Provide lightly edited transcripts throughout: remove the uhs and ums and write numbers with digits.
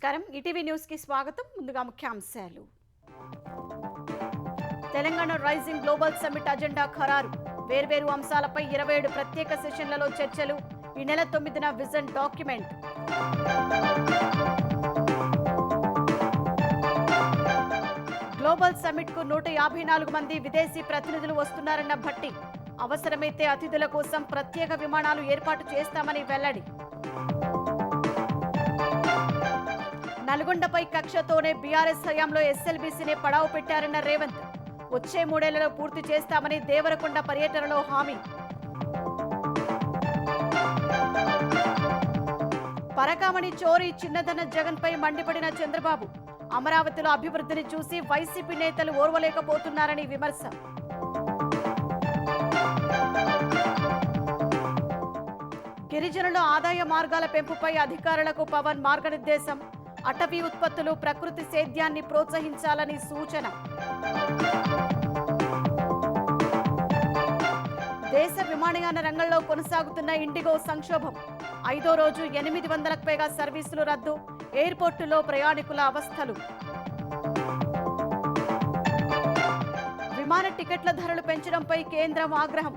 నమస్కారం ETV news కి స్వాగతం ముందుగా ముఖ్యాంశాలు Telangana rising global summit agenda ఖరారు వేర్వేరు అంశాలపై 27 ప్రత్యేక సెషన్లలో చర్చలు ఈ నెల 9న విజన్ డాక్యుమెంట్ గ్లోబల్ సమ్మిట్ కు 154 మంది విదేశీ ప్రతినిధులు వస్తున్నారన్న భట్టి అవసరమైతే అతిథుల కోసం ప్రత్యేక విమానాలు ఏర్పాటు చేస్తామని వెల్లడి నల్గొండపై కక్షతోనే బీఆర్ఎస్ హయాంలో ఎస్ఎల్బీసీని పడావు పెట్టారన్న రేవంత్ వచ్చే 3 ఏళ్లలో పూర్తి చేస్తామని దేవరకొండ పర్యటనలో హామీ పరకామణి చోరీ చిన్నదన జగన్పై మండిపడిన చంద్రబాబు అమరావతిలో అభివృద్ధిని చూసి వైసీపీ నేతలు ఓర్వలేకపోతున్నారని విమర్శ గిరిజనుల ఆదాయ మార్గాల పెంపుపై అధికారులకు పవన్ మార్గనిర్దేశం అటవీ ఉత్పత్తులు ప్రకృతి సేద్యాన్ని ప్రోత్సహించాలని సూచన దేశ విమానయాన రంగంలో కొనసాగుతున్న ఇండిగో సంక్షోభం 5వ రోజు 800లకు పైగా సర్వీసులు రద్దు ఎయిర్పోర్టులో ప్రయాణికుల అవస్థలు విమాన టికెట్ల ధరలు పెంచడంపై కేంద్రం ఆగ్రహం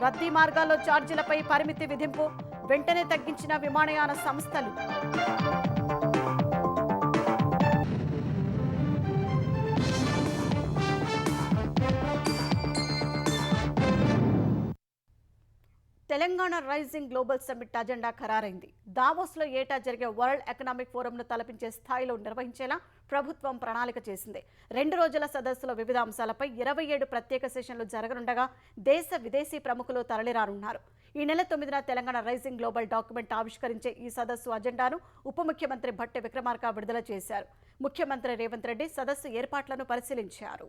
రద్దీ మార్గాల్లో ఛార్జీలపై పరిమితి విధింపు వెంటనే తగ్గించిన విమానయాన సంస్థలు Telangana rising global summit agenda ఖరారైంది దావోస్లో ఏటా జరిగే వరల్డ్ ఎకనామిక్ ఫోరంను తలపించే స్థాయిలో నిర్వహించేలా ప్రభుత్వం ప్రణాళిక చేసింది 2 రోజుల సదస్సులో వివిధ అంశాలపై 27 ప్రత్యేక సెషన్లు జరగనుండగా దేశ విదేశీ ప్రముఖులు తరలిరానున్నారు ఈ నెల 9న తెలంగాణ రైజింగ్ గ్లోబల్ డాక్యుమెంట్ ఆవిష్కరించే ఈ సదస్సు అజెండాను ఉప ముఖ్యమంత్రి భట్టి విక్రమార్క విడుదల చేశారు ముఖ్యమంత్రి రేవంత్ రెడ్డి సదస్సు ఏర్పాట్లను పరిశీలించారు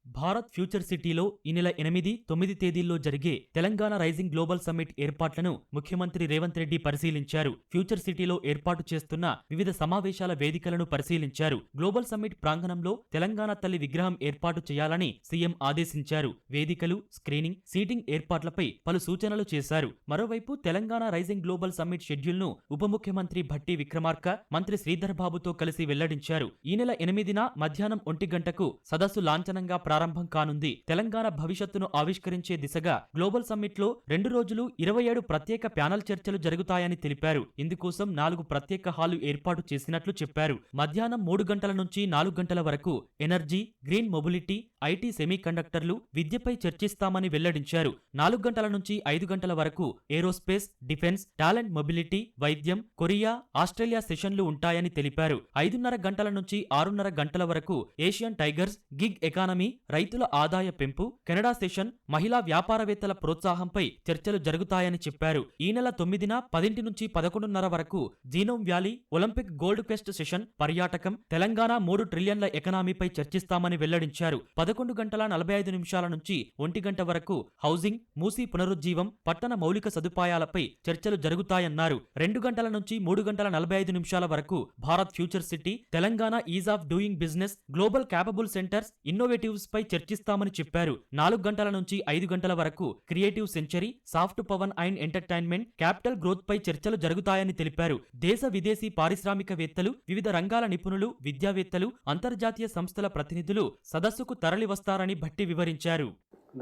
భారత్ ఫ్యూచర్ సిటీలో ఈ నెల 8, 9 తేదీల్లో జరిగే తెలంగాణ రైజింగ్ గ్లోబల్ సమ్మిట్ ఏర్పాట్లను ముఖ్యమంత్రి రేవంత్ రెడ్డి పరిశీలించారు ఫ్యూచర్ సిటీలో ఏర్పాటు చేస్తున్న వివిధ సమావేశాల వేదికలను పరిశీలించారు గ్లోబల్ సమ్మిట్ ప్రాంగణంలో తెలంగాణ తల్లి విగ్రహం ఏర్పాటు చేయాలని సీఎం ఆదేశించారు వేదికలు స్క్రీనింగ్ సీటింగ్ ఏర్పాట్లపై పలు సూచనలు చేశారు మరోవైపు తెలంగాణ రైజింగ్ గ్లోబల్ సమ్మిట్ షెడ్యూల్ను ఉప ముఖ్యమంత్రి భట్టి విక్రమార్క మంత్రి శ్రీధర్ బాబుతో కలిసి వెల్లడించారు ఈ నెల 8న మధ్యాహ్నం 1 గంటకు సదస్సు లాంఛనంగా ప్రారంభం కానుంది తెలంగాణ భవిష్యత్తును ఆవిష్కరించే దిశగా గ్లోబల్ సమ్మిట్ లో 2 రోజులు 27 ప్రత్యేక ప్యానల్ చర్చలు జరుగుతాయని తెలిపారు ఇందుకోసం 4 ప్రత్యేక హాలు ఏర్పాటు చేసినట్లు చెప్పారు మధ్యాహ్నం 3 గంటల నుంచి 4 గంటల వరకు ఎనర్జీ గ్రీన్ మొబిలిటీ ఐటీ సెమీకండక్టర్లు విద్యపై చర్చిస్తామని వెల్లడించారు 4 గంటల నుంచి 5 గంటల వరకు ఏరోస్పేస్ డిఫెన్స్ టాలెంట్ మొబిలిటీ వైద్యం కొరియా ఆస్ట్రేలియా సెషన్లు ఉంటాయని తెలిపారు 5:30 గంటల నుంచి 6:30 గంటల వరకు ఏషియన్ టైగర్స్ గిగ్ ఎకానమీ రైతుల ఆదాయ పెంపు కెనడా సెషన్ మహిళా వ్యాపారవేత్తల ప్రోత్సాహంపై చర్చలు జరుగుతాయని చెప్పారు ఈ నెల 9న 10 నుంచి 11:30 వరకు genome valley Olympic gold quest session పర్యాటకం తెలంగాణ 3 ట్రిలియన్ల ఎకనామీపై చర్చిస్తామని వెల్లడించారు 11 గంటల 45 నిమిషాల నుంచి 1 గంట వరకు హౌసింగ్ మూసీ పునరుజ్జీవం పట్టణ మౌలిక సదుపాయాలపై చర్చలు జరుగుతాయన్నారు 2 గంటల నుంచి 3 గంటల 45 నిమిషాల వరకు Bharat future city Telangana is of doing business global capable centres innovatives పై చర్చిస్తామని చెప్పారు 4 గంటల నుంచి 5 గంటల వరకు creative century soft power and entertainment capital growth పై చర్చలు జరుగుతాయని తెలిపారు దేశ విదేశీ పారిశ్రామికవేత్తలు వివిధ రంగాల నిపుణులు విద్యావేత్తలు అంతర్జాతీయ సంస్థల ప్రతినిధులు సదస్సుకు తరలివస్తారని భట్టి వివరించారు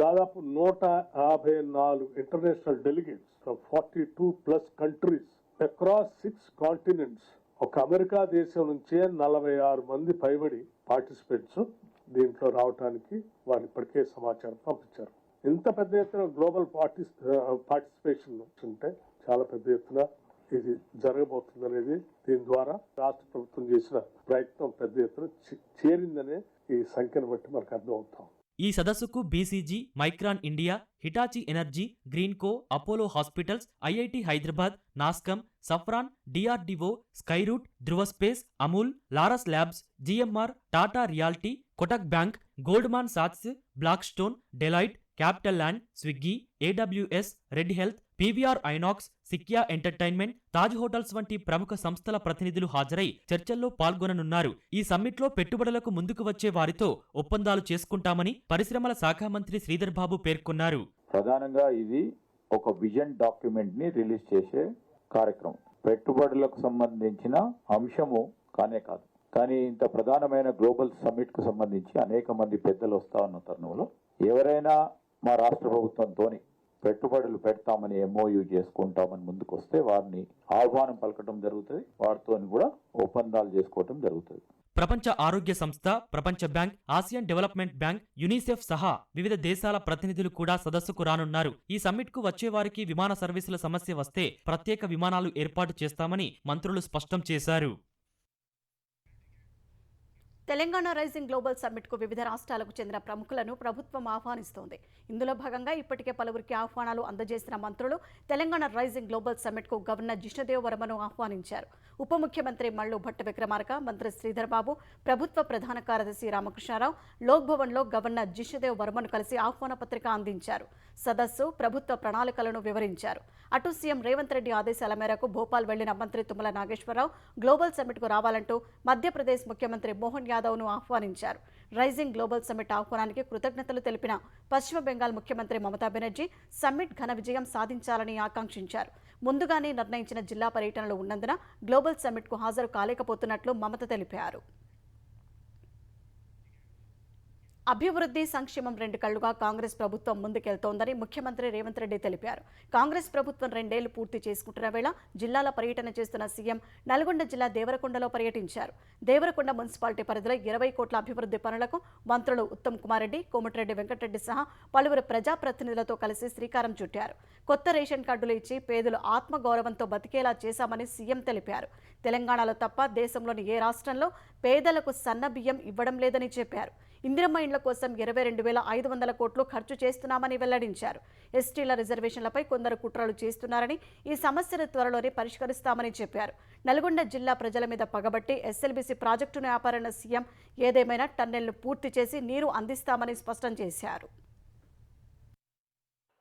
దాదాపు 154 international delegates from 42+ countries across 6 continents ఒక అమెరికా దేశం నుంచే 46 మంది పైబడి పార్టిసిపేట్స్ దీంట్లో రావడానికి వారు ఇప్పటికే సమాచారం పంపించారు ఇంత పెద్ద ఎత్తున గ్లోబల్ పార్టిసిపేషన్ ఉంటే చాలా పెద్ద ఎత్తున ఇది జరగబోతుంది అనేది దీని ద్వారా రాష్ట్ర ప్రభుత్వం చేసిన ప్రయత్నం పెద్ద ఎత్తున చేరిందనే ఈ సంఖ్యను బట్టి మనకు అర్థమవుతాం ఈ సదస్సుకు BCG Micron India Hitachi Energy Greenko Apollo Hospitals IIT Hyderabad Nasscom Safran DRDO Skyroot Dhruva Space Amul Laurus Labs GMR Tata Realty Kotak Bank Goldman సాట్స్ Blackstone Deloitte CapitaLand Swiggy AWS Red Health PVR INOX Sikya Entertainment Taj Hotels వంటి ప్రముఖ సంస్థల ప్రతినిధులు హాజరై చర్చల్లో పాల్గొననున్నారు ఈ సమ్మిట్లో పెట్టుబడులకు ముందుకు వచ్చే వారితో ఒప్పందాలు చేసుకుంటామని పరిశ్రమల శాఖ మంత్రి శ్రీధర్ బాబు పేర్కొన్నారు ప్రధానంగా ఇది ఒక విజన్ డాక్యుమెంట్ ని రిలీజ్ చేసే కార్యక్రమం పెట్టుబడులకు సంబంధించిన అంశము కానే కాదు. కానీ ఇంత ప్రధానమైన గ్లోబల్ సమ్మిట్ కు సంబంధించి అనేక మంది పెద్దలు వస్తా ఉన్న తరుణంలో ఎవరైనా మా రాష్ట్ర ప్రభుత్వంతోని పెట్టుబడులు పెడతామని MOU చేసుకుంటామని ముందుకు వస్తే వారిని ఆహ్వానం పలకటం జరుగుతుంది, వారితో కూడా ఒప్పందాలు చేసుకోవటం జరుగుతుంది. ప్రపంచ ఆరోగ్య సంస్థ, ప్రపంచ bank, Asian development bank, UNICEF సహా వివిధ దేశాల ప్రతినిధులు కూడా సదస్సుకు రానున్నారు. ఈ సమ్మిట్కు వచ్చేవారికి విమాన సర్వీసుల సమస్య వస్తే ప్రత్యేక విమానాలు ఏర్పాటు చేస్తామని మంత్రులు స్పష్టం చేశారు. తెలంగాణ రైజింగ్ గ్లోబల్ సమ్మిట్కు వివిధ రాష్ట్రాలకు చెందిన ప్రముఖులను ప్రభుత్వం ఆహ్వానిస్తోంది. ఇందులో భాగంగా ఇప్పటికే పలువురికి ఆహ్వానాలు అందజేసిన మంత్రులు తెలంగాణ రైజింగ్ గ్లోబల్ సమ్మిట్కు గవర్నర్ జిష్ణుదేవ్ వర్మను ఆహ్వానించారు. ఉప ముఖ్యమంత్రి మల్లు భట్టి విక్రమార్క, మంత్రి శ్రీధర్ బాబు, ప్రభుత్వ ప్రధాన కార్యదర్శి రామకృష్ణారావు లోక్ భవన్లో గవర్నర్ జిష్ణుదేవ్ వర్మను కలిసి ఆహ్వాన పత్రిక అందించారు. సదస్సు, ప్రభుత్వ ప్రణాళికలను వివరించారు. అటు సీఎం రేవంత్ రెడ్డి ఆదేశాల మేరకు భోపాల్ వెళ్లిన మంత్రి తుమ్మల నాగేశ్వరరావు గ్లోబల్ సమ్మిట్కు రావాలంటూ మధ్యప్రదేశ్ ముఖ్యమంత్రి మోహన్ యాదవ్ను ఆహ్వానించారు. రైజింగ్ గ్లోబల్ సమ్మిట్ ఆహ్వానానికి కృతజ్ఞతలు తెలిపిన పశ్చిమ బెంగాల్ ముఖ్యమంత్రి మమతా బెనర్జీ సమ్మిట్ ఘన విజయం సాధించాలని ఆకాంక్షించారు. ముందుగానే నిర్ణయించిన జిల్లా పర్యటనలు ఉన్నందున గ్లోబల్ సమ్మిట్కు హాజరు కాలేకపోతున్నట్లు మమత తెలిపారు. అభివృద్ధి, సంక్షేమం రెండు కళ్లుగా కాంగ్రెస్ ప్రభుత్వం ముందుకెళ్తోందని ముఖ్యమంత్రి రేవంత్ రెడ్డి తెలిపారు. కాంగ్రెస్ ప్రభుత్వం 2 ఏళ్లు పూర్తి చేసుకుంటున్న వేళ జిల్లాల పర్యటన చేస్తున్న సీఎం నల్గొండ జిల్లా దేవరకొండలో పర్యటించారు. దేవరకొండ మున్సిపాలిటీ పరిధిలో 20 కోట్ల అభివృద్ధి పనులకు మంత్రులు ఉత్తమ్ కుమార్ రెడ్డి, కోమటిరెడ్డి వెంకటరెడ్డి సహా పలువురు ప్రజాప్రతినిధులతో కలిసి శ్రీకారం చుట్టారు. కొత్త రేషన్ కార్డులు ఇచ్చి పేదలు ఆత్మగౌరవంతో బతికేలా చేశామని సీఎం తెలిపారు. తెలంగాణలో తప్ప దేశంలోని ఏ రాష్ట్రంలో పేదలకు సన్న బియ్యం ఇవ్వడం లేదని చెప్పారు. ఇందిరమ్మ ఇండ్ల కోసం 22,500 కోట్లు ఖర్చు చేస్తున్నామని వెల్లడించారు. ఎస్టీల రిజర్వేషన్లపై కొందరు కుట్రలు చేస్తున్నారని, ఈ సమస్యను త్వరలోనే పరిష్కరిస్తామని చెప్పారు. నల్గొండ జిల్లా ప్రజల మీద పగబట్టి SLBC ప్రాజెక్టును ఆపారన్న సీఎం ఏదేమైనా టన్నెల్ను పూర్తి చేసి నీరు అందిస్తామని స్పష్టం చేశారు.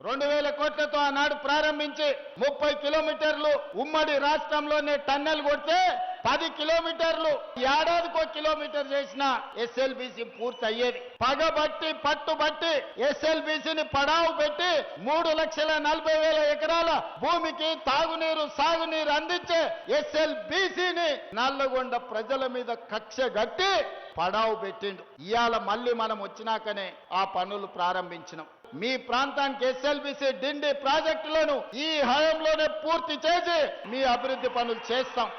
2000 కోట్లతో ఆనాడు ప్రారంభించి 30 కిలోమీటర్లు ఉమ్మడి రాష్ట్రంలోనే టన్నెల్ కొడితే 10 కిలోమీటర్లు ఏడాదికో కిలోమీటర్ చేసిన SLBC పూర్తి అయ్యేది. పగబట్టి పట్టుబట్టి SLBCని పడావు పెట్టి 3,40,000 ఎకరాల భూమికి తాగునీరు సాగునీరు అందించే SLBCని నల్లగొండ ప్రజల మీద కక్ష గట్టి పడావు పెట్టిండు. ఇవాళ మళ్ళీ మనం వచ్చినాకనే ఆ పనులు ప్రారంభించినాం. మీ ప్రాంతానికి SLBC డిండి ప్రాజెక్టులను ఈ హయాంలోనే పూర్తి చేసి మీ అభివృద్ధి పనులు చేస్తాం.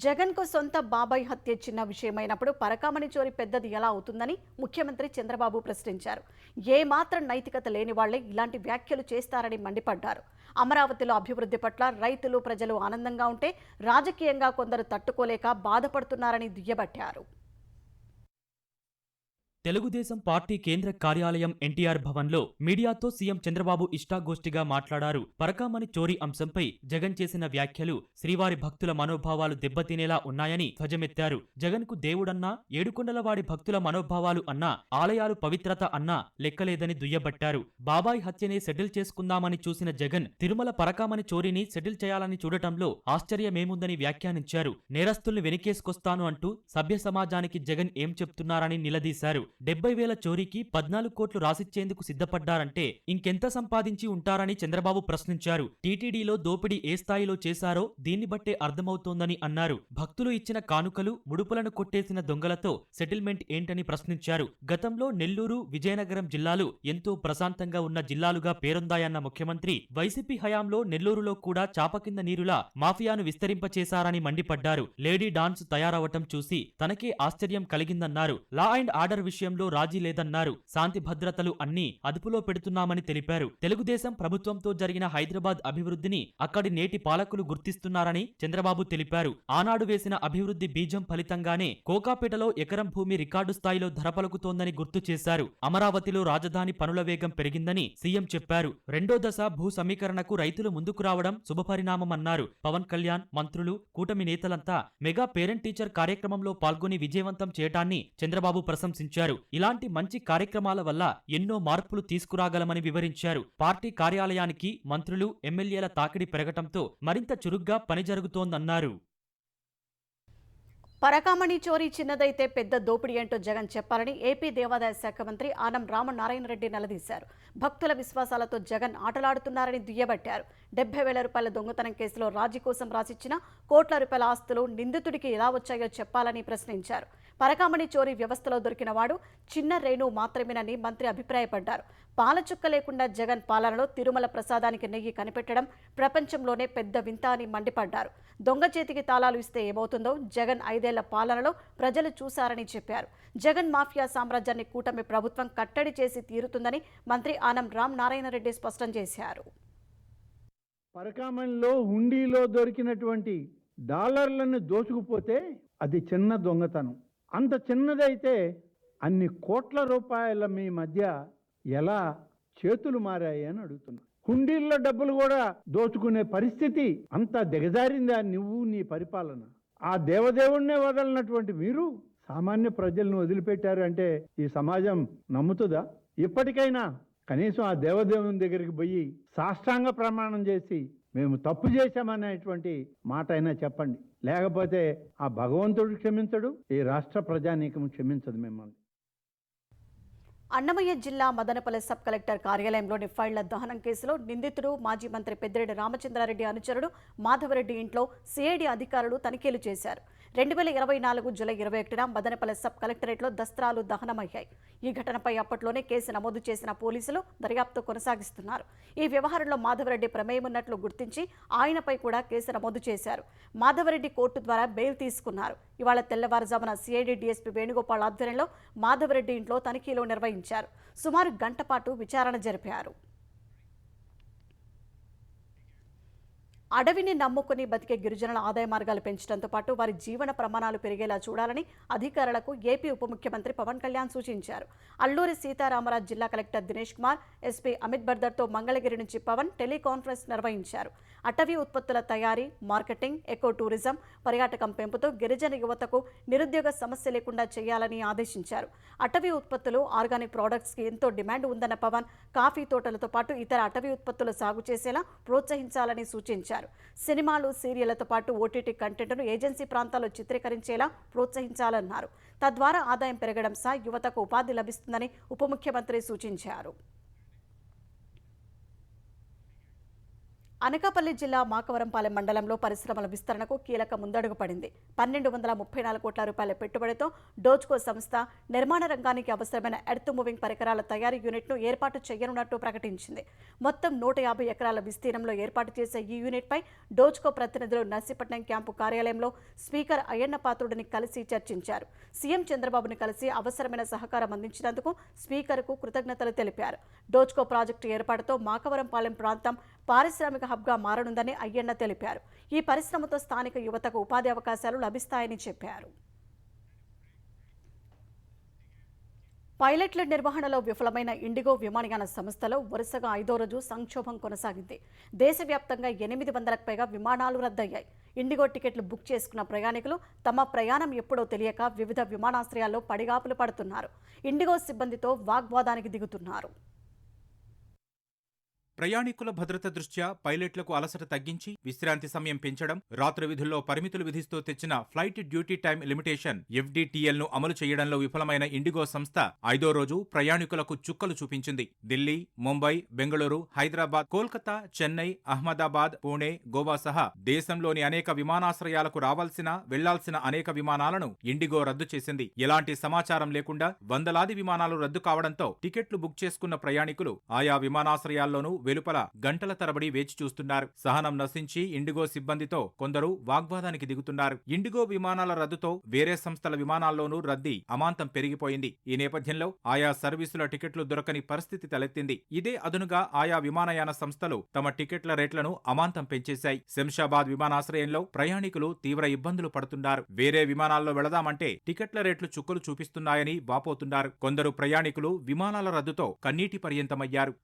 జగన్కు సొంత బాబాయ్ హత్య చిన్న విషయమైనప్పుడు పరకామణి చోరీ పెద్దది ఎలా అవుతుందని ముఖ్యమంత్రి చంద్రబాబు ప్రశ్నించారు. ఏమాత్రం నైతికత లేని వాళ్లే ఇలాంటి వ్యాఖ్యలు చేస్తారని మండిపడ్డారు. అమరావతిలో అభివృద్ధి పట్ల రైతులు, ప్రజలు ఆనందంగా ఉంటే రాజకీయంగా కొందరు తట్టుకోలేక బాధపడుతున్నారని దుయ్యబట్టారు. తెలుగుదేశం పార్టీ కేంద్ర కార్యాలయం ఎన్టీఆర్ భవన్లో మీడియాతో సీఎం చంద్రబాబు ఇష్టాగోష్ఠిగా మాట్లాడారు. పరకామణి చోరీ అంశంపై జగన్ చేసిన వ్యాఖ్యలు శ్రీవారి భక్తుల మనోభావాలు దెబ్బతినేలా ఉన్నాయని ధ్వజమెత్తారు. జగన్కు దేవుడన్నా, ఏడుకొండలవాడి భక్తుల మనోభావాలు అన్నా, ఆలయాలు పవిత్రత అన్నా లెక్కలేదని దుయ్యబట్టారు. బాబాయ్ హత్యనే సెటిల్ చేసుకుందామని చూసిన జగన్ తిరుమల పరకామణి చోరీని సెటిల్ చేయాలని చూడటంలో ఆశ్చర్యమేముందని వ్యాఖ్యానించారు. నేరస్తుల్ని వెనకేసుకొస్తాను అంటూ సభ్య సమాజానికి జగన్ ఏం చెప్తున్నారని నిలదీశారు. 70,000 చోరీకి 14 కోట్లు రాసిచ్చేందుకు సిద్ధపడ్డారంటే ఇంకెంత సంపాదించి ఉంటారని చంద్రబాబు ప్రశ్నించారు. టీటీడీలో దోపిడీ ఏ స్థాయిలో చేశారో దీన్ని బట్టే అర్థమవుతోందని అన్నారు. భక్తులు ఇచ్చిన కానుకలు, ముడుపులను కొట్టేసిన దొంగలతో సెటిల్మెంట్ ఏంటని ప్రశ్నించారు. గతంలో నెల్లూరు, విజయనగరం జిల్లాలు ఎంతో ప్రశాంతంగా ఉన్న జిల్లాలుగా పేరొందాయన్న ముఖ్యమంత్రి వైసీపీ హయాంలో నెల్లూరులో కూడా చాప కింద నీరులా మాఫియాను విస్తరింపచేశారని మండిపడ్డారు. లేడీ డాన్స్ తయారవటం చూసి తనకే ఆశ్చర్యం కలిగిందన్నారు. లా అండ్ ఆర్డర్ విషయంలో రాజీ లేదన్నారు. శాంతి భద్రతలు అన్నీ అదుపులో పెడుతున్నామని తెలిపారు. తెలుగుదేశం ప్రభుత్వంతో జరిగిన హైదరాబాద్ అభివృద్ధిని అక్కడి నేటి పాలకులు గుర్తిస్తున్నారని చంద్రబాబు తెలిపారు. ఆనాడు వేసిన అభివృద్ధి బీజం ఫలితంగానే కోకాపేటలో ఎకరం భూమి రికార్డు స్థాయిలో ధర పలుకుతోందని గుర్తు చేశారు. అమరావతిలో రాజధాని పనుల వేగం పెరిగిందని సీఎం చెప్పారు. 2వ దశ భూ సమీకరణకు రైతులు ముందుకు రావడం శుభపరిణామమన్నారు. పవన్ కళ్యాణ్, మంత్రులు, కూటమి నేతలంతా మెగా పేరెంట్ టీచర్ కార్యక్రమంలో పాల్గొని విజయవంతం చేయటాన్ని చంద్రబాబు ప్రశంసించారు. ఇలాంటి మంచి కార్యక్రమాల వల్ల ఎన్నో మార్పులు తీసుకురాగలమని వివరించారు. పార్టీ కార్యాలయానికి మంత్రులు, ఎమ్మెల్యేల తాకిడి పెరగటంతో మరింత చురుగ్గా పని జరుగుతోందన్నారు. పరకామణి చోరీ చిన్నదైతే పెద్ద దోపిడీ ఏంటో జగన్ చెప్పాలని ఏపీ దేవాదాయ శాఖ మంత్రి ఆనం రామనారాయణ రెడ్డి నిలదీశారు. భక్తుల విశ్వాసాలతో జగన్ ఆటలాడుతున్నారని దుయ్యబట్టారు. 70,000 రూపాయల దొంగతనం కేసులో రాజీ కోసం రాసిచ్చిన కోట్ల రూపాయల ఆస్తులు నిందితుడికి ఎలా వచ్చాయో చెప్పాలని ప్రశ్నించారు. పరకామణి చోరీ వ్యవస్థలో దొరికిన వాడు చిన్న రేణు మాత్రమేనని మంత్రి అభిప్రాయపడ్డారు. పాలచుక్క లేకుండా జగన్ పాలనలో తిరుమల ప్రసాదానికి నెయ్యి కనిపెట్టడం ప్రపంచంలోనే పెద్ద వింత అని మండిపడ్డారు. దొంగ చేతికి తాళాలు ఇస్తే ఏమవుతుందో జగన్ 5 ఏళ్ల పాలనలో ప్రజలు చూశారని చెప్పారు. జగన్ మాఫియా సామ్రాజ్యాన్ని కూటమి ప్రభుత్వం కట్టడి చేసి తీరుతుందని మంత్రి ఆనం రామనారాయణ రెడ్డి స్పష్టం చేశారు. పరకామణిలో హుండీలో దొరికినటువంటి డాలర్లను దోచుకుపోతే అది చిన్న దొంగతనం. అంత చిన్నదైతే అన్ని కోట్ల రూపాయల మీ మధ్య ఎలా చేతులు మారాయి అని అడుగుతున్నా. హుండీల్లో డబ్బులు కూడా దోచుకునే పరిస్థితి అంత దిగజారిందా నువ్వు నీ పరిపాలన? ఆ దేవదేవుణ్ణే వదలనటువంటి మీరు సామాన్య ప్రజలను వదిలిపెట్టారు అంటే ఈ సమాజం నమ్ముతుందా? ఇప్పటికైనా కనీసం ఆ దేవదేవుని దగ్గరికి పోయి సాష్టాంగ ప్రమాణం చేసి మేము తప్పు చేశామనేటువంటి మాట అయినా చెప్పండి. లేకపోతే ఆ భగవంతుడు క్షమించడు, ఈ రాష్ట్ర ప్రజానీకం క్షమించదు మిమ్మల్ని. అన్నమయ్య జిల్లా మదనపల్లి సబ్ కలెక్టర్ కార్యాలయంలోని ఫైళ్ల దహనం కేసులో నిందితుడు మాజీ మంత్రి పెద్దిరెడ్డి రామచంద్రారెడ్డి అనుచరుడు మాధవరెడ్డి ఇంట్లో సిఐడి అధికారులు తనిఖీలు చేశారు. 2024 జూలై 21న మదనపల్లి సబ్ కలెక్టరేట్లో దస్త్రాలు దహనమయ్యాయి. ఈ ఘటనపై అప్పట్లోనే కేసు నమోదు చేసిన పోలీసులు దర్యాప్తు కొనసాగిస్తున్నారు. ఈ వ్యవహారంలో మాధవరెడ్డి ప్రమేయం ఉన్నట్లు గుర్తించి ఆయనపై కూడా కేసు నమోదు చేశారు. మాధవరెడ్డి కోర్టు ద్వారా బెయిల్ తీసుకున్నారు. ఇవాళ తెల్లవారుజామున సిఐడి డీఎస్పీ వేణుగోపాల్ ఆధ్వర్యంలో మాధవరెడ్డి ఇంట్లో తనిఖీలు నిర్వహించారు. సుమారు గంట పాటు విచారణ జరిపారు. అడవిని నమ్ముకుని బతికే గిరిజనుల ఆదాయ మార్గాలు పెంచడంతో పాటు వారి జీవన ప్రమాణాలు పెరిగేలా చూడాలని అధికారులకు ఏపీ ఉప ముఖ్యమంత్రి పవన్ కళ్యాణ్ సూచించారు. అల్లూరి సీతారామరాజు జిల్లా కలెక్టర్ దినేష్ కుమార్, ఎస్పీ అమిత్ బర్దర్తో మంగళగిరి నుంచి పవన్ టెలికాన్ఫరెన్స్ నిర్వహించారు. అటవీ ఉత్పత్తుల తయారీ, మార్కెటింగ్, ఎకో టూరిజం, పర్యాటకం పెంపుతో గిరిజన యువతకు నిరుద్యోగ సమస్య లేకుండా చేయాలని ఆదేశించారు. అటవీ ఉత్పత్తులు, ఆర్గానిక్ ప్రోడక్ట్స్కి ఎంతో డిమాండ్ ఉందన్న పవన్ కాఫీ తోటలతో పాటు ఇతర అటవీ ఉత్పత్తులు సాగు చేసేలా ప్రోత్సహించాలని సూచించారు. సినిమాలు, సీరియళ్లతో పాటు ఓటీటీ కంటెంట్ను ఏజెన్సీ ప్రాంతాల్లో చిత్రీకరించేలా ప్రోత్సహించాలన్నారు. తద్వారా ఆదాయం పెరగడం సహా యువతకు ఉపాధి లభిస్తుందని ఉప ముఖ్యమంత్రి సూచించారు. అనకాపల్లి జిల్లా మాకవరంపాలెం మండలంలో పరిశ్రమల విస్తరణకు కీలక ముందడుగు పడింది. 1234 కోట్ల రూపాయల పెట్టుబడితో డోజ్కో సంస్థ నిర్మాణ రంగానికి అవసరమైన ఎర్త్ మూవింగ్ పరికరాల తయారీ యూనిట్ను ఏర్పాటు చేయనున్నట్టు ప్రకటించింది. మొత్తం 150 ఎకరాల విస్తీర్ణంలో ఏర్పాటు చేసే ఈ యూనిట్పై డోజ్కో ప్రతినిధులు నర్సీపట్నం క్యాంపు కార్యాలయంలో స్పీకర్ అయ్యన్న పాత్రుడిని కలిసి చర్చించారు. సీఎం చంద్రబాబుని కలిసి అవసరమైన సహకారం అందించినందుకు స్పీకర్కు కృతజ్ఞతలు తెలిపారు. డోజ్కో ప్రాజెక్టు ఏర్పాటుతో మాకవరంపాలెం ప్రాంతం పారిశ్రామిక హబ్గా మారనుందని అయ్యన్న తెలిపారు. ఈ పరిశ్రమతో స్థానిక యువతకు ఉపాధి అవకాశాలు లభిస్తాయని చెప్పారు. పైలట్ల నిర్వహణలో విఫలమైన ఇండిగో విమానయాన సంస్థలో వరుసగా 5వ రోజు సంక్షోభం కొనసాగింది. దేశవ్యాప్తంగా 800కు పైగా విమానాలు రద్దయ్యాయి. ఇండిగో టికెట్లు బుక్ చేసుకున్న ప్రయాణికులు తమ ప్రయాణం ఎప్పుడో తెలియక వివిధ విమానాశ్రయాల్లో పడిగాపులు పడుతున్నారు. ఇండిగో సిబ్బందితో వాగ్వాదానికి దిగుతున్నారు. ప్రయాణికుల భద్రత దృష్ట్యా పైలట్లకు అలసట తగ్గించి విశ్రాంతి సమయం పెంచడం, రాత్రి విధుల్లో పరిమితులు విధిస్తూ తెచ్చిన flight duty time limitation FDTL ను అమలు చేయడంలో విఫలమైన ఇండిగో సంస్థ 5వ రోజు ప్రయాణికులకు చుక్కలు చూపించింది. ఢిల్లీ, ముంబై, బెంగళూరు, హైదరాబాద్, కోల్కతా, చెన్నై, అహ్మదాబాద్, పూణే, గోవా సహా దేశంలోని అనేక విమానాశ్రయాలకు రావాల్సిన, వెళ్లాల్సిన అనేక విమానాలను ఇండిగో రద్దు చేసింది. ఎలాంటి సమాచారం లేకుండా వందలాది విమానాలు రద్దు కావడంతో టికెట్లు బుక్ చేసుకున్న ప్రయాణికులు ఆయా విమానాశ్రయాల్లోనూ వెలుపల గంటల తరబడి వేచి చూస్తున్నారు. సహనం నశించి ఇండిగో సిబ్బందితో కొందరు వాగ్వాదానికి దిగుతున్నారు. ఇండిగో విమానాల రద్దుతో వేరే సంస్థల విమానాల్లోనూ రద్దీ అమాంతం పెరిగిపోయింది. ఈ నేపథ్యంలో ఆయా సర్వీసుల టికెట్లు దొరకని పరిస్థితి తలెత్తింది. ఇదే అదునుగా ఆయా విమానయాన సంస్థలు తమ టికెట్ల రేట్లను అమాంతం పెంచేశాయి. శంషాబాద్ విమానాశ్రయంలో ప్రయాణికులు తీవ్ర ఇబ్బందులు పడుతున్నారు. వేరే విమానాల్లో వెళదామంటే టికెట్ల రేట్లు చుక్కలు చూపిస్తున్నాయని వాపోతున్నారు. కొందరు ప్రయాణికులు విమానాల రద్దుతో కన్నీటి పర్యంతమయ్యారు.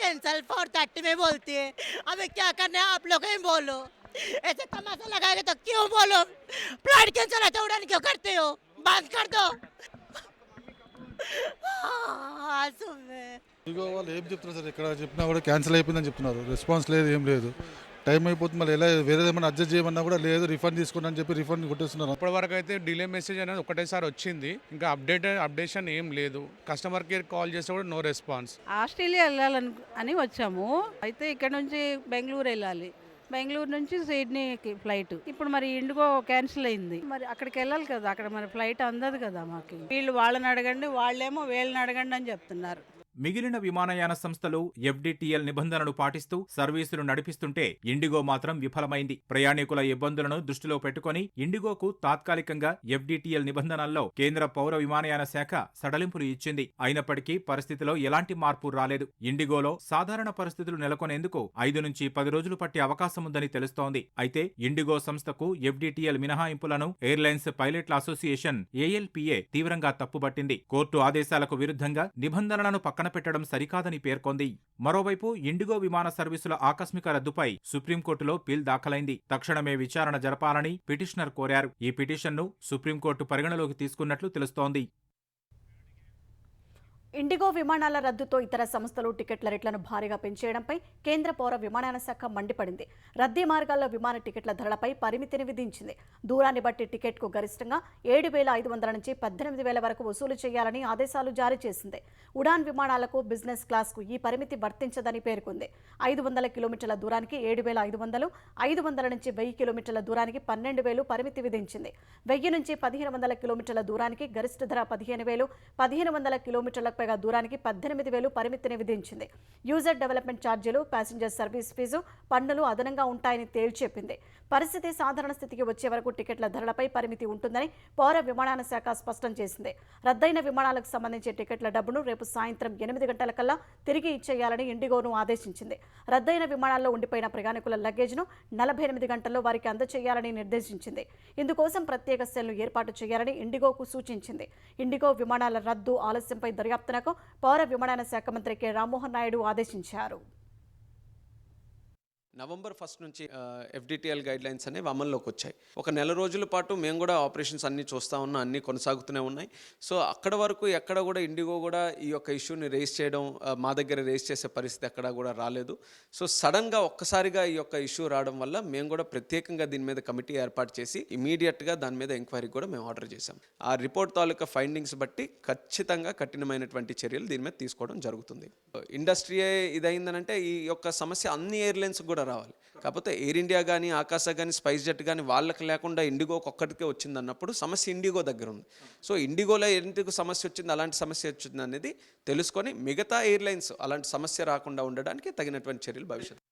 कैंसिल 4:30 में बोलती है, अबे क्या करना है आप लोग ही बोलो, ऐसे तमाशा लगाएंगे तो क्यों बोलो, फ्लाइट कैंसिल है तो उड़ान क्यों करते हो, बंद कर दो। ఇండిగో వాళ్ళు ఏం చెప్తున్నారు సార్, ఎక్కడ చెప్పినా కూడా క్యాన్సిల్ అయిపోయిందని చెప్తున్నారు. రెస్పాన్స్ లేదు, ఏం లేదు. టైం అయిపోతుంది, మళ్ళీ ఎలా వేరేది ఏమైనా అడ్జస్ట్ చేయమన్నా కూడా లేదు, రిఫండ్ తీసుకోండి అని చెప్పి రిఫండ్ కొట్టేస్తున్నారు. ఇప్పటివరకు అయితే డిలే మెసేజ్ అనేది ఒకటేసారి వచ్చింది, ఇంకా అప్డేషన్ ఏం లేదు. కస్టమర్ కేర్ కాల్ చేస్తే కూడా నో రెస్పాన్స్. ఆస్ట్రేలియా వెళ్ళాలని వచ్చాము, అయితే ఇక్కడ నుంచి బెంగళూరు వెళ్ళాలి, బెంగళూరు నుంచి సిడ్నీకి ఫ్లైట్. ఇప్పుడు మరి ఇండిగో క్యాన్సిల్ అయింది, మరి అక్కడికి వెళ్ళాలి కదా, అక్కడ మరి ఫ్లైట్ అందదు కదా మాకు. వీళ్ళు వాళ్ళని అడగండి, వాళ్ళేమో వీళ్ళని అడగండి అని చెప్తున్నారు. మిగిలిన విమానయాన సంస్థలు FDTL నిబంధనలు పాటిస్తూ సర్వీసులు నడిపిస్తుంటే ఇండిగో మాత్రం విఫలమైంది. ప్రయాణికుల ఇబ్బందులను దృష్టిలో పెట్టుకుని ఇండిగోకు తాత్కాలికంగా FDTL నిబంధనల్లో కేంద్ర పౌర విమానయాన శాఖ సడలింపులు ఇచ్చింది. అయినప్పటికీ పరిస్థితిలో ఎలాంటి మార్పు రాలేదు. ఇండిగోలో సాధారణ పరిస్థితులు నెలకొనేందుకు 5 నుంచి 10 రోజులు పట్టే అవకాశముందని తెలుస్తోంది. అయితే ఇండిగో సంస్థకు FDTL మినహాయింపులను ఎయిర్లైన్స్ పైలట్ల అసోసియేషన్ ALPA తీవ్రంగా తప్పుబట్టింది. కోర్టు ఆదేశాలకు విరుద్ధంగా నిబంధనలను పక్కన పెట్టడం సరికాదని పేర్కొంది. మరోవైపు ఇండిగో విమాన సర్వీసుల ఆకస్మిక రద్దుపై సుప్రీంకోర్టులో పిల్ దాఖలైంది. తక్షణమే విచారణ జరపాలని పిటిషనర్ కోరారు. ఈ పిటిషన్ను సుప్రీంకోర్టు పరిగణలోకి తీసుకున్నట్లు తెలుస్తోంది. ఇండిగో విమానాల రద్దుతో ఇతర సంస్థలు టికెట్ల రేట్లను భారీగా పెంచేయడంపై కేంద్ర పౌర విమానయాన శాఖ మండిపడింది. రద్దీ మార్గాల్లో విమాన టికెట్ల ధరలపై పరిమితిని విధించింది. దూరాన్ని బట్టి టికెట్కు గరిష్టంగా 7,500 నుంచి 18,000 వరకు వసూలు చేయాలని ఆదేశాలు జారీ చేసింది. ఉడాన్ విమానాలకు, బిజినెస్ క్లాస్కు ఈ పరిమితి వర్తించదని పేర్కొంది. 500 కిలోమీటర్ల దూరానికి 7,500, 500 నుంచి 1000 కిలోమీటర్ల దూరానికి 12,000 పరిమితి విధించింది. 1000 నుంచి 1,500 కిలోమీటర్ల దూరానికి గరిష్ట ధర 15,000, 1,500 కిలోమీటర్లకు పైగా దూరానికి 18,000 పరిమితిని విధించింది. యూజర్ డెవలప్మెంట్ ఛార్జీలు, ప్యాసింజర్ సర్వీస్ ఫీజు, పన్నులు అదనంగా ఉంటాయని తేల్చెప్పింది. పరిస్థితి సాధారణ స్థితికి వచ్చే వరకు టికెట్ల ధరలపై పరిమితి ఉంటుందని పౌర విమానయాన శాఖ స్పష్టం చేసింది. రద్దయిన విమానాలకు సంబంధించి టికెట్ల డబ్బును రేపు సాయంత్రం 8 గంటలకల్లా తిరిగి ఇచ్చేయాలని ఇండిగోను ఆదేశించింది. రద్దయిన విమానాల్లో ఉండిపోయిన ప్రయాణికుల లగేజ్ను 48 గంటల్లో వారికి అందజేయాలని నిర్దేశించింది. ఇందుకోసం ప్రత్యేక సెల్ను ఏర్పాటు చేయాలని ఇండిగోకు సూచించింది. ఇండిగో విమానాల రద్దు ఆలస్యంపై దర్యాప్తునకు పౌర విమానయాన శాఖ మంత్రి కె రామ్మోహన్ నాయుడు ఆదేశించారు. నవంబర్ 1 నుంచి FDTL గైడ్లైన్స్ అనేవి అమల్లోకి వచ్చాయి. ఒక నెల రోజుల పాటు మేము కూడా ఆపరేషన్స్ అన్నీ చూస్తూ ఉన్నాం, అన్నీ కొనసాగుతూనే ఉన్నాయి. సో అక్కడ వరకు ఎక్కడ కూడా ఇండిగో కూడా ఈ యొక్క ఇష్యూని రేస్ చేయడం, మా దగ్గర రేస్ చేసే పరిస్థితి ఎక్కడ కూడా రాలేదు. సో సడన్గా ఒక్కసారిగా ఈ యొక్క ఇష్యూ రావడం వల్ల మేము కూడా ప్రత్యేకంగా దీని మీద కమిటీ ఏర్పాటు చేసి ఇమీడియట్గా దాని మీద ఎంక్వైరీ కూడా మేము ఆర్డర్ చేశాం. ఆ రిపోర్ట్ తాలూకా ఫైండింగ్స్ బట్టి ఖచ్చితంగా కఠినమైనటువంటి చర్యలు దీని మీద తీసుకోవడం జరుగుతుంది. ఇండస్ట్రీయే ఇదైందనంటే ఈ యొక్క సమస్య అన్ని ఎయిర్లైన్స్ కూడా రావాలి. కాకపోతే ఎయిర్ ఇండియా కానీ, ఆకాశ కానీ, స్పైస్ జెట్ కానీ వాళ్ళకి లేకుండా ఇండిగోకి ఒక్కటికే వచ్చింది అన్నప్పుడు సమస్య ఇండిగో దగ్గర ఉంది. సో ఇండిగోలో ఎందుకు సమస్య వచ్చింది, అలాంటి సమస్య వచ్చింది అనేది తెలుసుకొని మిగతా ఎయిర్లైన్స్ అలాంటి సమస్య రాకుండా ఉండడానికి తగినటువంటి చర్యలు భవిష్యత్తు.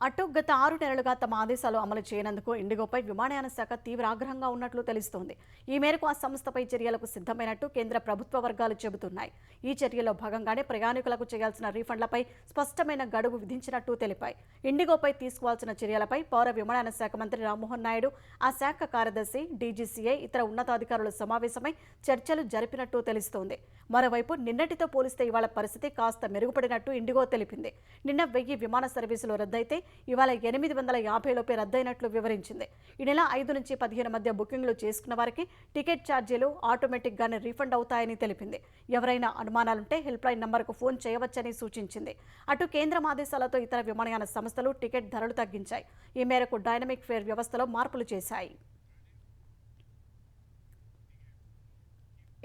అటు గత 6 నెలలుగా తమ ఆదేశాలు అమలు చేయనందుకు ఇండిగోపై విమానయాన శాఖ తీవ్ర ఆగ్రహంగా ఉన్నట్లు తెలుస్తోంది. ఈ మేరకు ఆ సంస్థపై చర్యలకు సిద్ధమైనట్టు కేంద్ర ప్రభుత్వ వర్గాలు చెబుతున్నాయి. ఈ చర్యలో భాగంగానే ప్రయాణికులకు చేయాల్సిన రీఫండ్లపై స్పష్టమైన గడువు విధించినట్టు తెలిపాయి. ఇండిగోపై తీసుకోవాల్సిన చర్యలపై పౌర విమానయాన శాఖ మంత్రి రామ్మోహన్ నాయుడు, ఆ శాఖ కార్యదర్శి, DGCA, ఇతర ఉన్నతాధికారులు సమావేశమై చర్చలు జరిపినట్టు తెలుస్తోంది. మరోవైపు నిన్నటితో పోలిస్తే ఇవాళ పరిస్థితి కాస్త మెరుగుపడినట్టు ఇండిగో తెలిపింది. నిన్న 1000 విమాన సర్వీసులు రద్దయితే ఇవాళ 850 లోపే రద్దయినట్లు వివరించింది. ఈ నెల 5 నుంచి 15 మధ్య బుకింగ్లు చేసుకున్న వారికి టికెట్ ఛార్జీలు ఆటోమేటిక్గానే రీఫండ్ అవుతాయని తెలిపింది. ఎవరైనా అనుమానాలుంటే హెల్ప్ లైన్ నంబర్కు ఫోన్ చేయవచ్చని సూచించింది. అటు కేంద్రం ఆదేశాలతో ఇతర విమానయాన సంస్థలు టికెట్ ధరలు తగ్గించాయి. ఈ మేరకు డైనమిక్ ఫేర్ వ్యవస్థలో మార్పులు చేశాయి.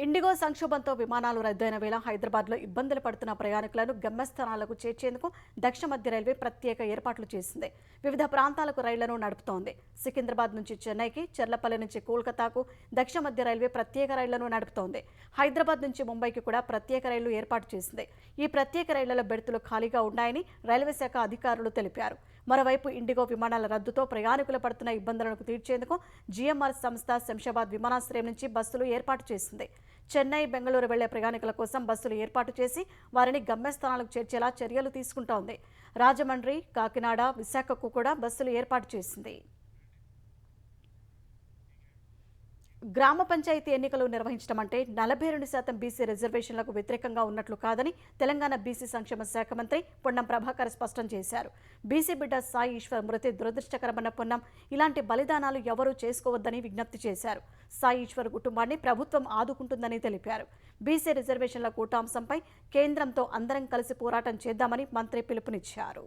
ఇండిగో సంక్షోభంతో విమానాలు రద్దయిన వేళ హైదరాబాద్లో ఇబ్బందులు పడుతున్న ప్రయాణికులను గమ్యస్థానాలకు చేర్చేందుకు దక్షిణ మధ్య రైల్వే ప్రత్యేక ఏర్పాట్లు చేసింది. వివిధ ప్రాంతాలకు రైళ్లను నడుపుతోంది. సికింద్రాబాద్ నుంచి చెన్నైకి, చెర్లపల్లి నుంచి కోల్కతాకు దక్షిణ మధ్య రైల్వే ప్రత్యేక రైళ్లను నడుపుతోంది. హైదరాబాద్ నుంచి ముంబైకి కూడా ప్రత్యేక రైళ్లు ఏర్పాటు చేసింది. ఈ ప్రత్యేక రైళ్లలో బెర్తులు ఖాళీగా ఉన్నాయని రైల్వే శాఖ అధికారులు తెలిపారు. మరోవైపు ఇండిగో విమానాల రద్దుతో ప్రయాణికులు పడుతున్న ఇబ్బందులను తీర్చేందుకు GMR సంస్థ శంషాబాద్ విమానాశ్రయం నుంచి బస్సులు ఏర్పాటు చేసింది. చెన్నై, బెంగళూరు వెళ్లే ప్రయాణికుల కోసం బస్సులు ఏర్పాటు చేసి వారిని గమ్యస్థానాలకు చేర్చేలా చర్యలు తీసుకుంటోంది. రాజమండ్రి, కాకినాడ, విశాఖకు కూడా బస్సులు ఏర్పాటు చేసింది. గ్రామ పంచాయతీ ఎన్నికలు నిర్వహించడం అంటే 42% బీసీ రిజర్వేషన్లకు వ్యతిరేకంగా ఉన్నట్లు కాదని తెలంగాణ బీసీ సంక్షేమ శాఖ మంత్రి పొన్నం ప్రభాకర్ స్పష్టం చేశారు. బీసీ బిడ్డ సాయి ఈశ్వర్ మృతి దురదృష్టకరమన్న పొన్నం ఇలాంటి బలిదానాలు ఎవరూ చేసుకోవద్దని విజ్ఞప్తి చేశారు. సాయి ఈశ్వర్ కుటుంబాన్ని ప్రభుత్వం ఆదుకుంటుందని తెలిపారు. బీసీ రిజర్వేషన్ల కూటాంశంపై కేంద్రంతో అందరం కలిసి పోరాటం చేద్దామని మంత్రి పిలుపునిచ్చారు.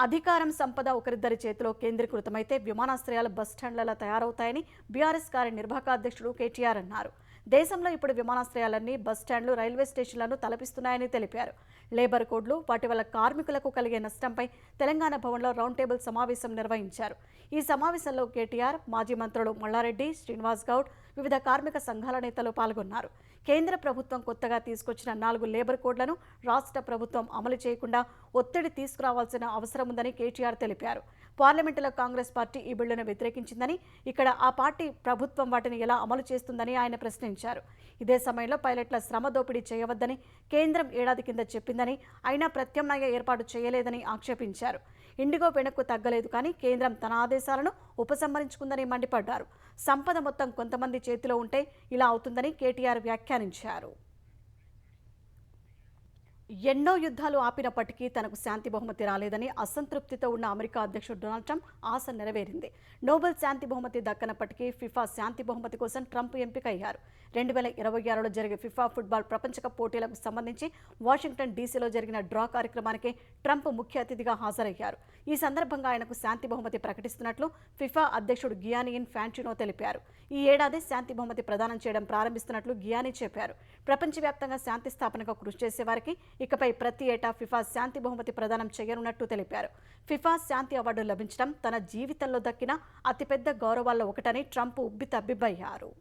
అధికారం సంపద ఒకరిద్దరి చేతిలో కేంద్రీకృతమైతే విమానాశ్రయాలు బస్టాండ్లలో తయారవుతాయని బీఆర్ఎస్ కార్యనిర్వాహక అధ్యక్షుడు కేటీఆర్ అన్నారు. దేశంలో ఇప్పుడు విమానాశ్రయాలన్నీ బస్టాండ్లు, రైల్వే స్టేషన్లను తలపిస్తున్నాయని తెలిపారు. లేబర్ కోడ్లు, వాటి వల్ల కార్మికులకు కలిగే నష్టంపై తెలంగాణ భవన్లో రౌండ్ టేబుల్ సమావేశం నిర్వహించారు. ఈ సమావేశంలో కేటీఆర్, మాజీ మంత్రులు మల్లారెడ్డి, శ్రీనివాస్ గౌడ్, వివిధ కార్మిక సంఘాల నేతలు పాల్గొన్నారు. కేంద్ర ప్రభుత్వం కొత్తగా తీసుకొచ్చిన 4 లేబర్ కోడ్లను రాష్ట్ర ప్రభుత్వం అమలు చేయకుండా ఒత్తిడి తీసుకురావాల్సిన అవసరం ఉందని కేటీఆర్ తెలిపారు. పార్లమెంటులో కాంగ్రెస్ పార్టీ ఈ బిల్లును వ్యతిరేకించిందని, ఇక్కడ ఆ పార్టీ ప్రభుత్వం వాటిని ఎలా అమలు చేస్తుందని ఆయన ప్రశ్నించారు. ఇదే సమయంలో పైలట్ల శ్రమ దోపిడీ చేయవద్దని కేంద్రం ఏడాది కింద చెప్పిందని, అయినా ప్రత్యామ్నాయ ఏర్పాటు చేయలేదని ఆక్షేపించారు. ఇండిగో వెనక్కు తగ్గలేదు, కానీ కేంద్రం తన ఆదేశాలను ఉపసంహరించుకుందని మండిపడ్డారు. సంపద మొత్తం కొంతమంది చేతిలో ఉంటే ఇలా అవుతుందని కేటీఆర్ వ్యాఖ్యానించారు. ఎన్నో యుద్ధాలు ఆపినప్పటికీ తనకు శాంతి బహుమతి రాలేదని అసంతృప్తితో ఉన్న అమెరికా అధ్యక్షుడు డొనాల్డ్ ట్రంప్ ఆశ నెరవేరింది. నోబెల్ శాంతి బహుమతి దక్కనప్పటికీ ఫిఫా శాంతి బహుమతి కోసం ట్రంప్ ఎంపికయ్యారు. 2026లో జరిగే ఫిఫా ఫుట్బాల్ ప్రపంచ కప్ పోటీలకు సంబంధించి వాషింగ్టన్ డీసీలో జరిగిన డ్రా కార్యక్రమానికి ట్రంప్ ముఖ్య అతిథిగా హాజరయ్యారు. ఈ సందర్భంగా ఆయనకు శాంతి బహుమతి ప్రకటిస్తున్నట్లు ఫిఫా అధ్యక్షుడు గియానీ ఇన్ఫాంటినో తెలిపారు. ఈ ఏడాది శాంతి బహుమతి ప్రదానం చేయడం ప్రారంభిస్తున్నట్లు గియానీ చెప్పారు. ప్రపంచవ్యాప్తంగా శాంతి స్థాపనకు కృషి చేసే వారికి ఇకపై ప్రతి ఏటా ఫిఫా శాంతి బహుమతి ప్రదానం చేయనున్నట్టు తెలిపారు. ఫిఫా శాంతి అవార్డు లభించడం తన జీవితంలో దక్కిన అతిపెద్ద గౌరవాల్లో ఒకటని ట్రంప్ ఉబ్బితబ్బిబ్బయ్యారు.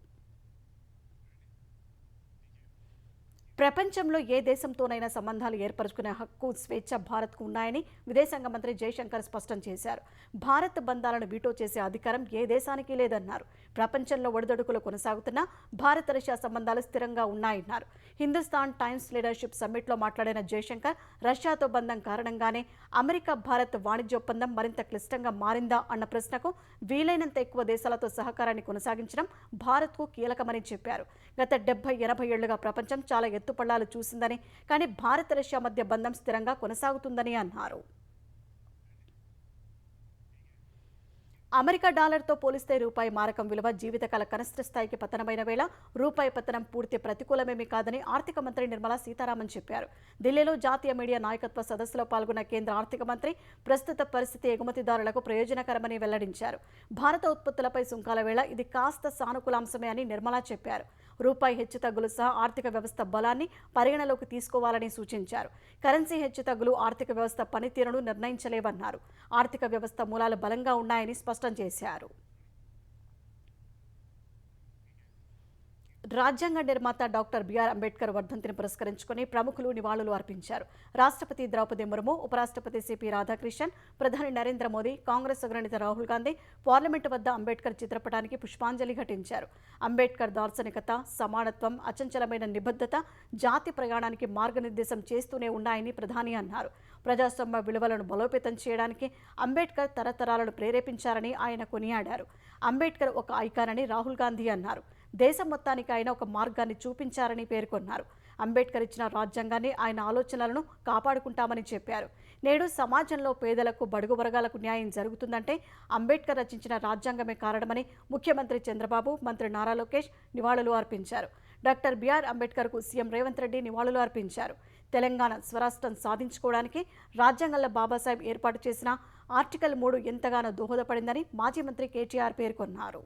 ప్రపంచంలో ఏ దేశంతోనైనా సంబంధాలు ఏర్పరచుకునే హక్కు, స్వేచ్ఛ భారత్కు ఉన్నాయని విదేశాంగ మంత్రి జయశంకర్ స్పష్టం చేశారు. భారత్ బంధాలను వీటో చేసే అధికారం ఏ దేశానికి లేదన్నారు. ప్రపంచంలో ఒడిదొడుకులు కొనసాగుతున్నా భారత రష్యా సంబంధాలు స్థిరంగా ఉన్నాయన్నారు. హిందుస్థాన్ టైమ్స్ లీడర్షిప్ సమ్మిట్లో మాట్లాడిన జయశంకర్, రష్యాతో బంధం కారణంగానే అమెరికా భారత్ వాణిజ్య ఒప్పందం మరింత క్లిష్టంగా మారిందా అన్న ప్రశ్నకు వీలైనంత ఎక్కువ దేశాలతో సహకారాన్ని కొనసాగించడం భారత్కు కీలకమని చెప్పారు. గత 70-80 ఏళ్లుగా ప్రపంచం చాలా ఎత్తుపల్లాలు చూసిందని, కానీ భారత రష్యా మధ్య బంధం స్థిరంగా కొనసాగుతుందని అన్నారు. అమెరికా డాలర్తో పోలిస్తే రూపాయి మారకం విలువ జీవితకాల కనిష్ట స్థాయికి పతనమైన వేళ రూపాయి పతనం పూర్తి ప్రతికూలమేమీ కాదని ఆర్థిక మంత్రి నిర్మలా సీతారామన్ చెప్పారు. ఢిల్లీలో జాతీయ మీడియా నాయకత్వ సదస్సులో పాల్గొన్న కేంద్ర ఆర్థిక మంత్రి ప్రస్తుత పరిస్థితి ఎగుమతిదారులకు ప్రయోజనకరమని వెల్లడించారు. భారత ఉత్పత్తులపై సుంకాల వేళ ఇది కాస్త సానుకూలాంశమే అని నిర్మలా చెప్పారు. రూపాయి హెచ్చుతగ్గులు సహా ఆర్థిక వ్యవస్థ బలాన్ని పరిగణలోకి తీసుకోవాలని సూచించారు. కరెన్సీ హెచ్చుతగ్గులు ఆర్థిక వ్యవస్థ పనితీరును నిర్ణయించలేవన్నారు. ఆర్థిక వ్యవస్థ మూలాలు బలంగా ఉన్నాయని స్పష్టం చేశారు. రాజ్యాంగ నిర్మాత డాక్టర్ బిఆర్ అంబేద్కర్ వర్ధంతిని పురస్కరించుకుని ప్రముఖులు నివాళులు అర్పించారు. రాష్ట్రపతి ద్రౌపది ముర్ము, ఉపరాష్ట్రపతి సిపి రాధాకృష్ణన్, ప్రధాని నరేంద్ర మోదీ, కాంగ్రెస్ అగ్రనేత రాహుల్ గాంధీ పార్లమెంటు వద్ద అంబేద్కర్ చిత్రపటానికి పుష్పాంజలి ఘటించారు. అంబేద్కర్ దార్శనికత, సమానత్వం, అచంచలమైన నిబద్ధత జాతి ప్రయాణానికి మార్గనిర్దేశం చేస్తూనే ఉన్నాయని ప్రధాని అన్నారు. ప్రజాస్వామ్య విలువలను బలోపేతం చేయడానికి అంబేద్కర్ తరతరాలను ప్రేరేపించారని ఆయన కొనియాడారు. అంబేద్కర్ ఒక ఐకాన్ అని రాహుల్ గాంధీ అన్నారు. దేశం మొత్తానికి ఆయన ఒక మార్గాన్ని చూపించారని పేర్కొన్నారు. అంబేద్కర్ ఇచ్చిన రాజ్యాంగాన్ని, ఆయన ఆలోచనలను కాపాడుకుంటామని చెప్పారు. నేడు సమాజంలో పేదలకు, బడుగు వర్గాలకు న్యాయం జరుగుతుందంటే అంబేద్కర్ రచించిన రాజ్యాంగమే కారణమని ముఖ్యమంత్రి చంద్రబాబు, మంత్రి నారా లోకేష్ నివాళులు అర్పించారు. డాక్టర్ బిఆర్ అంబేద్కర్కు సీఎం రేవంత్ రెడ్డి నివాళులు అర్పించారు. తెలంగాణ స్వరాష్ట్రం సాధించుకోవడానికి రాజ్యాంగంలో బాబాసాహెబ్ ఏర్పాటు చేసిన ఆర్టికల్ 3 ఎంతగానో దోహదపడిందని మాజీ మంత్రి కేటీఆర్ పేర్కొన్నారు.